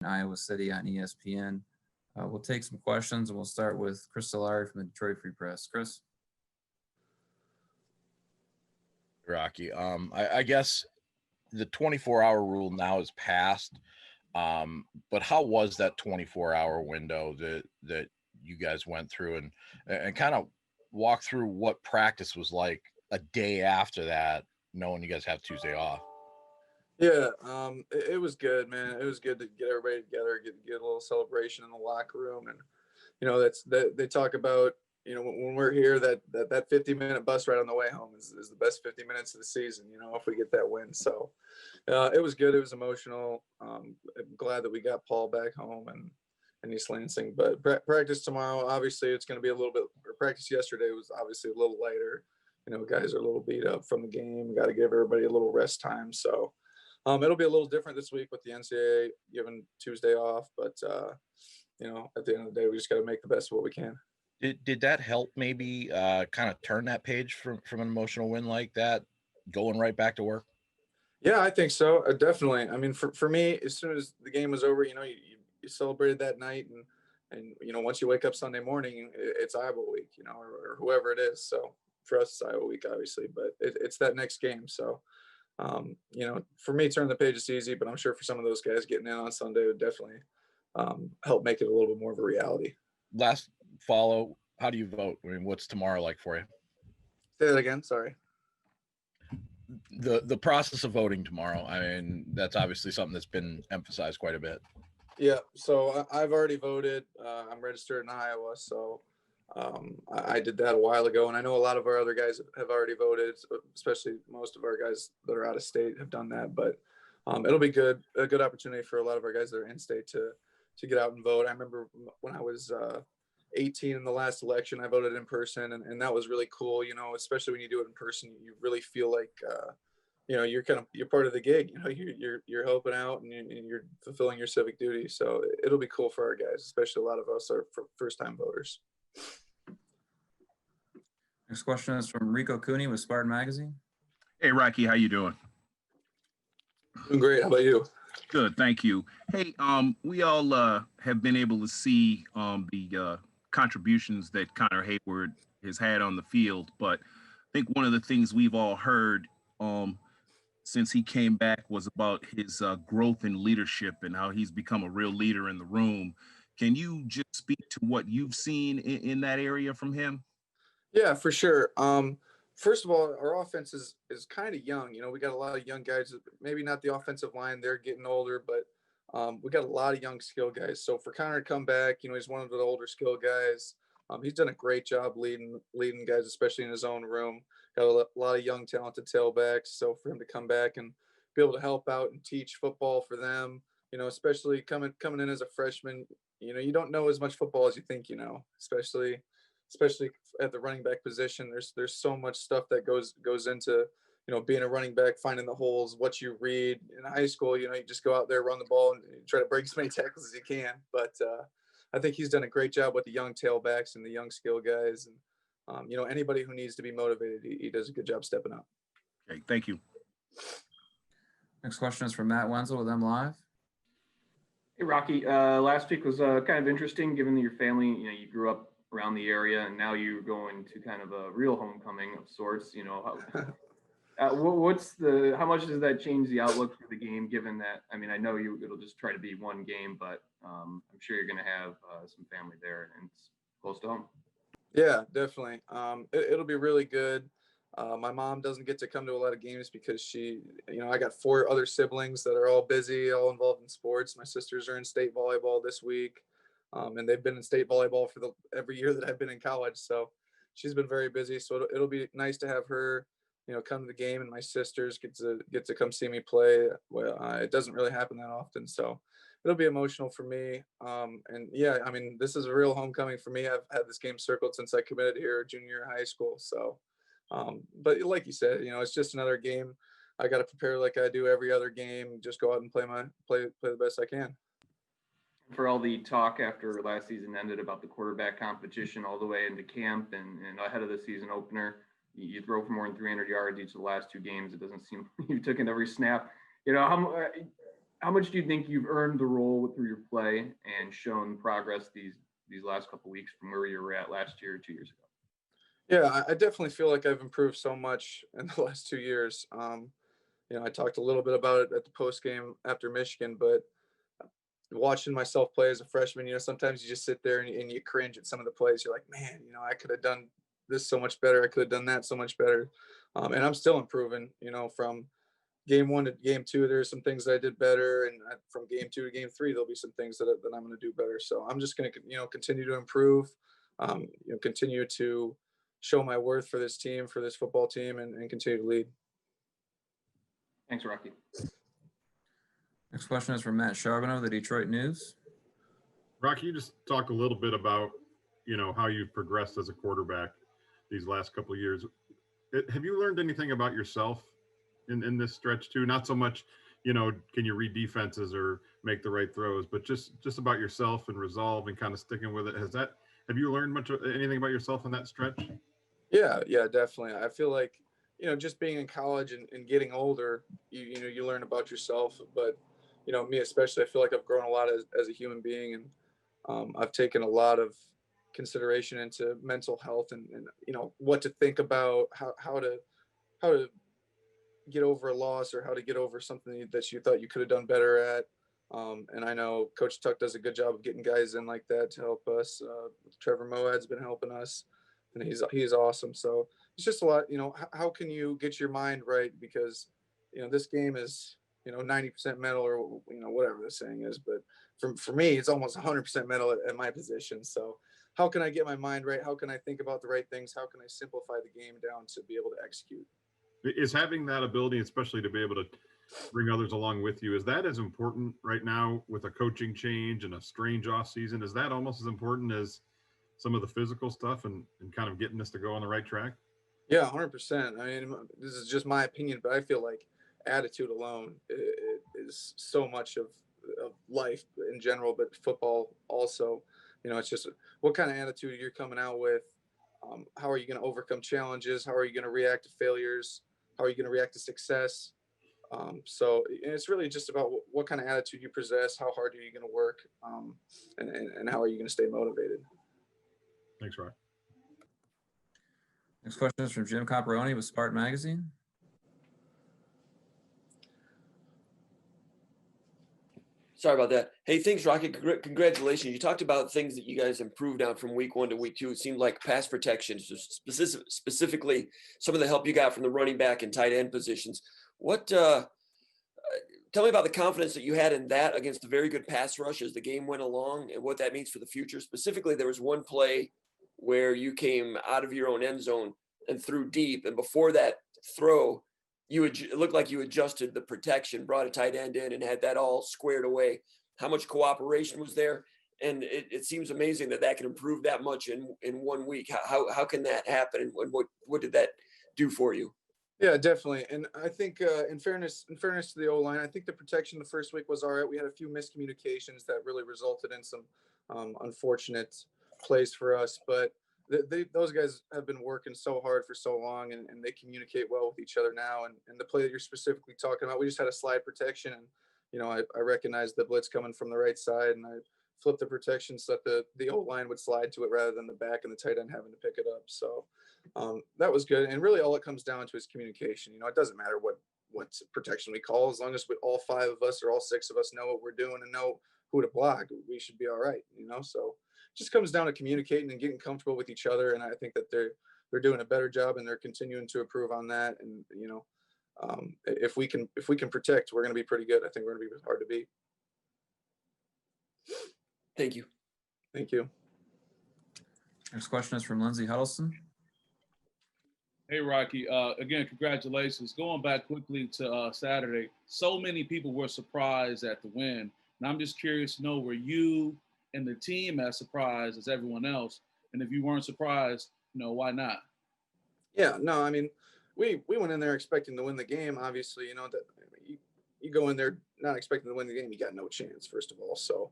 Iowa City on ESPN. We'll take some questions, and we'll start with Chris Solari from the Detroit Free Press. Chris? Rocky. I guess the 24-hour rule now is passed, but how was that 24-hour window that you guys went through, and kind of walk through what practice was like a day after that, knowing you guys have Tuesday off? Yeah, it was good, man. It was good to get everybody together, get a little celebration in the locker room, and they talk about, when we're here, that 50-minute bus ride on the way home is the best 50 minutes of the season. If we get that win, so it was good. It was emotional. I'm glad that we got Paul back home and East Lansing. But practice tomorrow, obviously, it's going to be a little bit. Practice yesterday was obviously a little lighter. Guys are a little beat up from the game. Got to give everybody a little rest time. So. It'll be a little different this week with the NCAA giving Tuesday off, but at the end of the day, we just got to make the best of what we can. Did that help maybe kind of turn that page from an emotional win like that, going right back to work? Yeah, I think so. Definitely. I mean, for me, as soon as the game was over, you celebrated that night, and once you wake up Sunday morning, it's Iowa week, or whoever it is. So for us, it's Iowa week, obviously, but it's that next game. So. For me, turning the page is easy, but I'm sure for some of those guys getting in on Sunday would definitely help make it a little bit more of a reality. Last follow, how do you vote? I mean, what's tomorrow like for you? Say that again. Sorry. The process of voting tomorrow. I mean, that's obviously something that's been emphasized quite a bit. Yeah. So I've already voted. I'm registered in Iowa, so I did that a while ago, and I know a lot of our other guys have already voted, especially most of our guys that are out of state have done that. But it'll be a good opportunity for a lot of our guys that are in state to get out and vote. I remember when I was 18 in the last election, I voted in person, and that was really cool. Especially when you do it in person, you really feel like you're part of the gig. You're helping out and you're fulfilling your civic duty. So it'll be cool for our guys, especially a lot of us are first time voters. Next question is from Rico Cooney with Spartan Magazine. Hey, Rocky, how you doing? Doing great. How about you? Good, thank you. Hey, we all have been able to see the contributions that Connor Hayward has had on the field, but I think one of the things we've all heard since he came back was about his growth in leadership and how he's become a real leader in the room. Can you just speak to what you've seen in that area from him? Yeah, for sure. First of all, our offense is kind of young. We got a lot of young guys, maybe not the offensive line. They're getting older, but we got a lot of young skill guys. So for Connor to come back, he's one of the older skill guys. He's done a great job leading guys, especially in his own room. Got a lot of young, talented tailbacks. So for him to come back and be able to help out and teach football for them, especially coming in as a freshman, you don't know as much football as you think, especially at the running back position. There's so much stuff that goes into, being a running back, finding the holes, what you read. In high school, you just go out there, run the ball, and try to break as many tackles as you can. But I think he's done a great job with the young tailbacks and the young skill guys. And, anybody who needs to be motivated, he does a good job stepping up. Okay, thank you. Next question is from Matt Wenzel with M Live. Hey, Rocky. Last week was kind of interesting, given that your family, you grew up around the area, and now you're going to kind of a real homecoming of sorts. How much does that change the outlook for the game? Given that, I mean, I know it'll just try to be one game, but I'm sure you're going to have some family there, and it's close to home. Yeah, definitely. It'll be really good. My mom doesn't get to come to a lot of games because I got 4 other siblings that are all busy, all involved in sports. My sisters are in state volleyball this week. And they've been in state volleyball for every year that I've been in college. So she's been very busy. So it'll be nice to have her, come to the game, and my sisters get to come see me play. Well, it doesn't really happen that often. So it'll be emotional for me. And yeah, I mean, this is a real homecoming for me. I've had this game circled since I committed here junior year of high school. So, but like you said, it's just another game. I got to prepare like I do every other game. Just go out and play the best I can. For all the talk after last season ended about the quarterback competition all the way into camp and ahead of the season opener, you throw for more than 300 yards each of the last 2 games. It doesn't seem you took in every snap. how much do you think you've earned the role through your play and shown progress these last couple of weeks from where you were at last year or 2 years ago? Yeah, I definitely feel like I've improved so much in the last 2 years. I talked a little bit about it at the post game after Michigan, but watching myself play as a freshman, sometimes you just sit there and you cringe at some of the plays. You're like, man, I could have done this so much better. I could have done that so much better. And I'm still improving, from game 1 to game 2. There's some things that I did better. And from game 2 to game 3, there'll be some things that I'm going to do better. So I'm just going to, continue to improve, continue to show my worth for this team, for this football team, and continue to lead. Thanks, Rocky. Next question is from Matt Charbonneau of the Detroit News. Rocky, you just talk a little bit about, how you've progressed as a quarterback these last couple of years. Have you learned anything about yourself in this stretch too? Not so much, can you read defenses or make the right throws, but just about yourself and resolve and kind of sticking with it. Have you learned anything about yourself in that stretch? Yeah, definitely. I feel like, just being in college and getting older, you learn about yourself. But, me especially, I feel like I've grown a lot as a human being, and I've taken a lot of consideration into mental health and what to think about, how to get over a loss or how to get over something that you thought you could have done better at. And I know Coach Tuck does a good job of getting guys in like that to help us. Trevor Moad's been helping us, and he's awesome. So it's just a lot, how can you get your mind right? Because, this game is, 90% mental, or, whatever the saying is. But for me, it's almost 100% mental at my position. So how can I get my mind right? How can I think about the right things? How can I simplify the game down to be able to execute? Is having that ability, especially to be able to bring others along with you, is that as important right now with a coaching change and a strange off season? Is that almost as important as some of the physical stuff and kind of getting this to go on the right track? Yeah, 100%. I mean, this is just my opinion, but I feel like attitude alone is so much of life in general, but football also. It's just what kind of attitude you're coming out with. How are you going to overcome challenges? How are you going to react to failures? How are you going to react to success? So it's really just about what kind of attitude you possess. How hard are you going to work? And how are you going to stay motivated? Thanks, Rock. Next question is from Jim Comparoni with Spartan Magazine. Sorry about that. Hey, thanks, Rocky. Congratulations. You talked about things that you guys improved on from week 1 to week 2. It seemed like pass protection, so specifically some of the help you got from the running back and tight end positions. Tell me about the confidence that you had in that against a very good pass rush as the game went along, and what that means for the future. Specifically, there was one play where you came out of your own end zone and threw deep, and before that throw, it looked like you adjusted the protection, brought a tight end in, and had that all squared away. How much cooperation was there? And it seems amazing that can improve that much in 1 week. How can that happen? And what did that do for you? Yeah, definitely. And I think in fairness to the O-line, I think the protection the first week was all right. We had a few miscommunications that really resulted in some unfortunate plays for us. But those guys have been working so hard for so long, and they communicate well with each other now. And the play that you're specifically talking about, we just had a slide protection, and I recognized the blitz coming from the right side, and I flipped the protection so that the O-line would slide to it rather than the back and the tight end having to pick it up. So that was good. And really all it comes down to is communication. It doesn't matter what protection we call, as long as all 5 of us or all 6 of us know what we're doing and know who to block, we should be all right. So it just comes down to communicating and getting comfortable with each other. And I think that they're doing a better job, and they're continuing to improve on that. And, if we can protect, we're going to be pretty good. I think we're going to be hard to beat. Thank you. Thank you. Next question is from Lindsey Huddleston. Hey, Rocky. Again, congratulations. Going back quickly to Saturday, so many people were surprised at the win. And I'm just curious to know, were you and the team as surprised as everyone else? And if you weren't surprised, why not? Yeah, no, I mean, we went in there expecting to win the game. Obviously, you go in there not expecting to win the game, you got no chance, first of all. So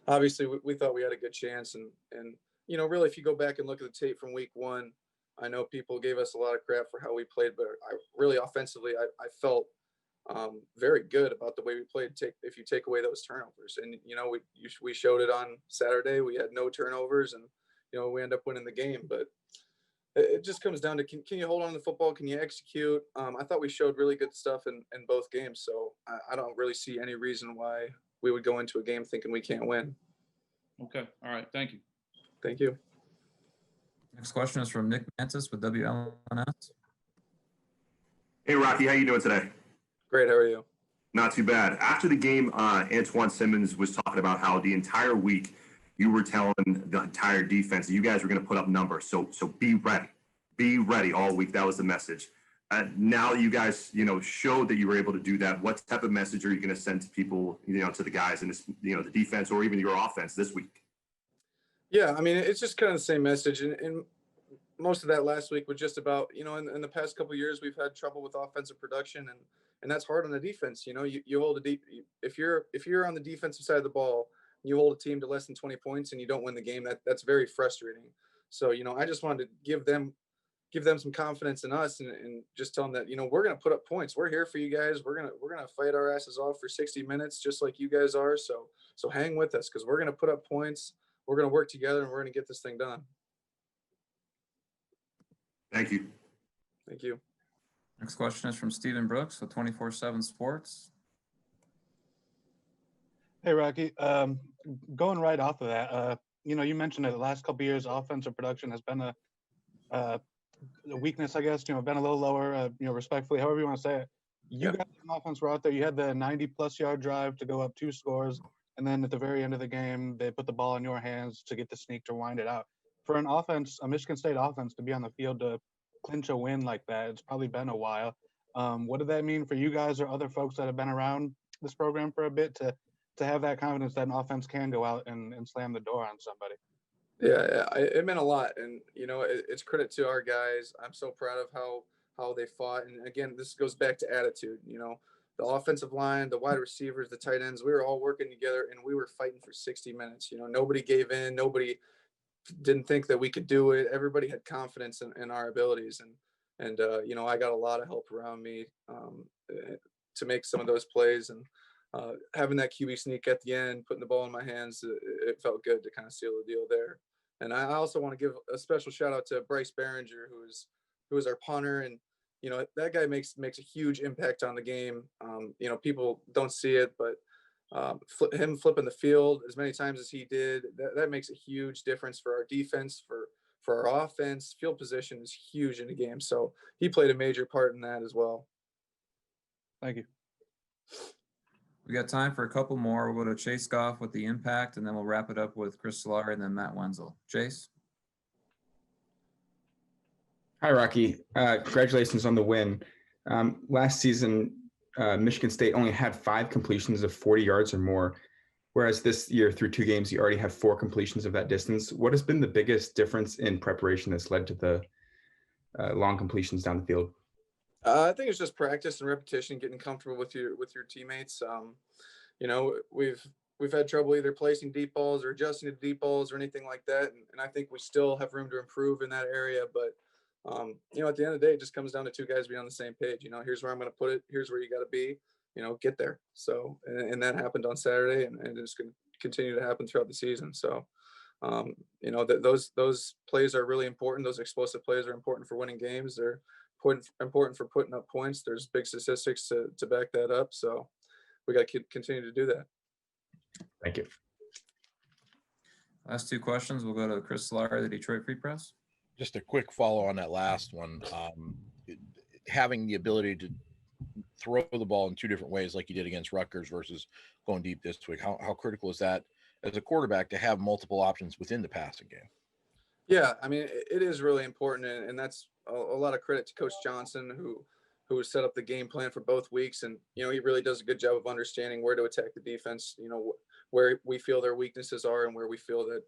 obviously we thought we had a good chance. And really, if you go back and look at the tape from week 1, I know people gave us a lot of crap for how we played, but I really offensively, I felt very good about the way we played. If you take away those turnovers, and we showed it on Saturday. We had no turnovers, and we end up winning the game. But it just comes down to can you hold on to the football? Can you execute? I thought we showed really good stuff in both games, so I don't really see any reason why we would go into a game thinking we can't win. Okay. All right. Thank you. Thank you. Next question is from Nick Mantis with WLNS. Hey, Rocky, how you doing today? Great. How are you? Not too bad. After the game, Antoine Simmons was talking about how the entire week you were telling the entire defense that you guys were going to put up numbers. So be ready. Be ready all week. That was the message. Now you guys, showed that you were able to do that. What type of message are you going to send to people, to the guys in this, the defense or even your offense this week? Yeah, I mean, it's just kind of the same message. And most of that last week was just about, in the past couple of years, we've had trouble with offensive production, and that's hard on the defense. You hold if you're on the defensive side of the ball, you hold a team to less than 20 points and you don't win the game, that's very frustrating. So, I just wanted to give them some confidence in us and just tell them that, we're going to put up points. We're here for you guys. We're going to fight our asses off for 60 minutes, just like you guys are. So hang with us, because we're going to put up points. We're going to work together, and we're going to get this thing done. Thank you. Thank you. Next question is from Stephen Brooks with 24/7 Sports. Hey, Rocky. Going right off of that, you mentioned that the last couple of years, offensive production has been a weakness, I guess. Been a little lower. Respectfully, however you want to say it. You guys on offense were out there. You had the 90+ yard drive to go up 2 scores, and then at the very end of the game, they put the ball in your hands to get the sneak to wind it out. For an offense, a Michigan State offense, to be on the field to clinch a win like that, it's probably been a while. What did that mean for you guys or other folks that have been around this program for a bit to have that confidence that an offense can go out and slam the door on somebody? Yeah, it meant a lot, and it's credit to our guys. I'm so proud of how they fought, and again, this goes back to attitude. The offensive line, the wide receivers, the tight ends, we were all working together, and we were fighting for 60 minutes. Nobody gave in. Nobody didn't think that we could do it. Everybody had confidence in our abilities, and I got a lot of help around me to make some of those plays, and having that QB sneak at the end, putting the ball in my hands, it felt good to kind of seal the deal there. And I also want to give a special shout out to Bryce Behringer, who is our punter, and that guy makes a huge impact on the game. People don't see it, but him flipping the field as many times as he did, that makes a huge difference for our defense, for our offense. Field position is huge in the game, so he played a major part in that as well. Thank you. We got time for a couple more. We'll go to Chase Goff with the impact, and then we'll wrap it up with Chris Solari and then Matt Wenzel. Chase? Hi, Rocky. Congratulations on the win. Last season, Michigan State only had 5 completions of 40 yards or more, whereas this year, through 2 games, you already have 4 completions of that distance. What has been the biggest difference in preparation that's led to the long completions down the field? I think it's just practice and repetition, getting comfortable with your teammates. We've had trouble either placing deep balls or adjusting to deep balls or anything like that, and I think we still have room to improve in that area. But at the end of the day, it just comes down to 2 guys being on the same page. Here's where I'm going to put it. Here's where you got to be. Get there. So, and that happened on Saturday, and it's going to continue to happen throughout the season. So, those plays are really important. Those explosive plays are important for winning games. They're important for putting up points. There's big statistics to back that up. So we got to continue to do that. Thank you. Last 2 questions. We'll go to Chris Solari, the Detroit Free Press. Just a quick follow on that last one. Having the ability to throw the ball in 2 different ways, like you did against Rutgers versus going deep this week, how critical is that as a quarterback to have multiple options within the passing game? Yeah, I mean, it is really important, and that's a lot of credit to Coach Johnson, who set up the game plan for both weeks, and he really does a good job of understanding where to attack the defense, where we feel their weaknesses are and where we feel that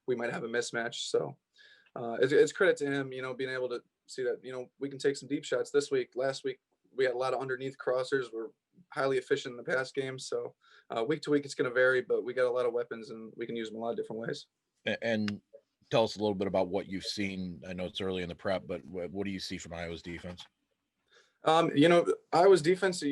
we might have a mismatch. So it's credit to him, being able to see that we can take some deep shots this week. Last week we had a lot of underneath crossers. We're highly efficient in the pass game, so week to week it's going to vary, but we got a lot of weapons and we can use them a lot of different ways. And tell us a little bit about what you've seen. I know it's early in the prep, but what do you see from Iowa's defense? Iowa's defense,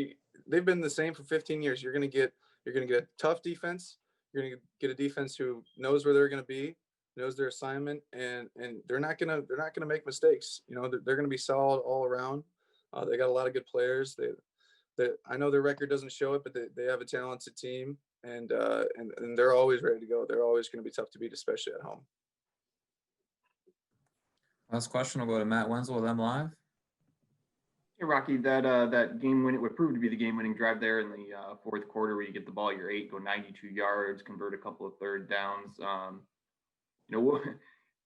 they've been the same for 15 years. You're going to get a tough defense. You're going to get a defense who knows where they're going to be, knows their assignment, and they're not going to make mistakes. You know, they're going to be solid all around. They got a lot of good players. I know their record doesn't show it, but they have a talented team, and they're always ready to go. They're always going to be tough to beat, especially at home. Last question will go to Matt Wenzel with M Live. Hey, Rocky, that game win, it would prove to be the game-winning drive there in the fourth quarter where you get the ball, you're 8, go 92 yards, convert a couple of third downs. You know,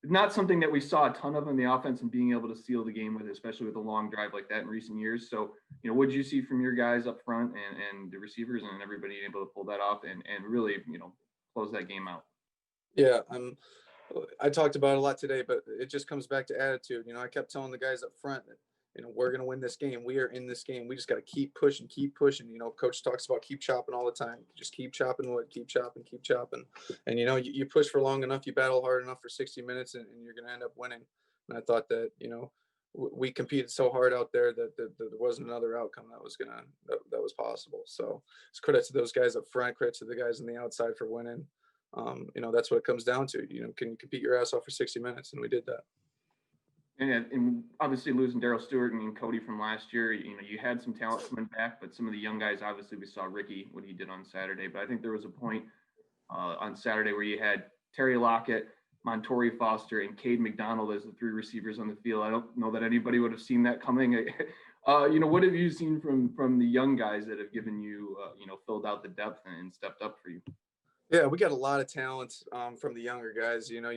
not something that we saw a ton of in the offense and being able to seal the game with, especially with a long drive like that in recent years. So, you know, what did you see from your guys up front and the receivers and everybody able to pull that off and really, you know, close that game out? Yeah, I talked about it a lot today, but it just comes back to attitude. You know, I kept telling the guys up front that, you know, we're going to win this game. We are in this game. We just got to keep pushing. You know, coach talks about keep chopping all the time. Just keep chopping wood, keep chopping. And, you know, you push for long enough, you battle hard enough for 60 minutes and you're going to end up winning. And I thought that, you know, we competed so hard out there that there wasn't another outcome that was possible. So it's credit to those guys up front, credit to the guys on the outside for winning. You know, that's what it comes down to. You know, can you compete your ass off for 60 minutes? And we did that. And obviously losing Daryl Stewart and Cody from last year, you know, you had some talent coming back, but some of the young guys, obviously we saw Ricky, what he did on Saturday. But I think there was a point on Saturday where you had Terry Lockett, Montori Foster, and Cade McDonald as the 3 receivers on the field. I don't know that anybody would have seen that coming. You know, what have you seen from the young guys that have given you, you know, filled out the depth and stepped up for you? Yeah, we got a lot of talent from the younger guys. You know,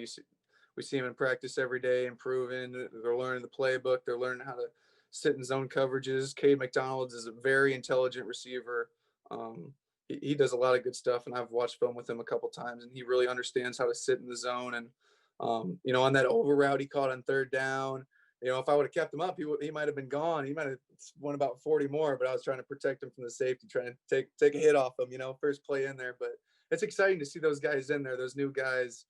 we see them in practice every day, improving. They're learning the playbook. They're learning how to sit in zone coverages. Cade McDonald is a very intelligent receiver. He does a lot of good stuff, and I've watched film with him a couple times, and he really understands how to sit in the zone. And you know, on that over route he caught on 3rd down, you know, if I would have kept him up, he might have been gone. He might have won about 40 more, but I was trying to protect him from the safety, trying to take a hit off him, you know, first play in there. But it's exciting to see those guys in there, those new guys.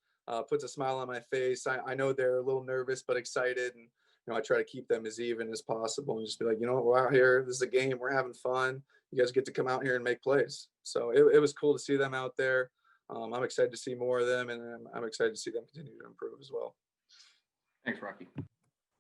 Puts a smile on my face. I know they're a little nervous, but excited. And, you know, I try to keep them as even as possible and just be like, you know what, we're out here. This is a game. We're having fun. You guys get to come out here and make plays. So it was cool to see them out there. I'm excited to see more of them, and I'm excited to see them continue to improve as well. Thanks, Rocky.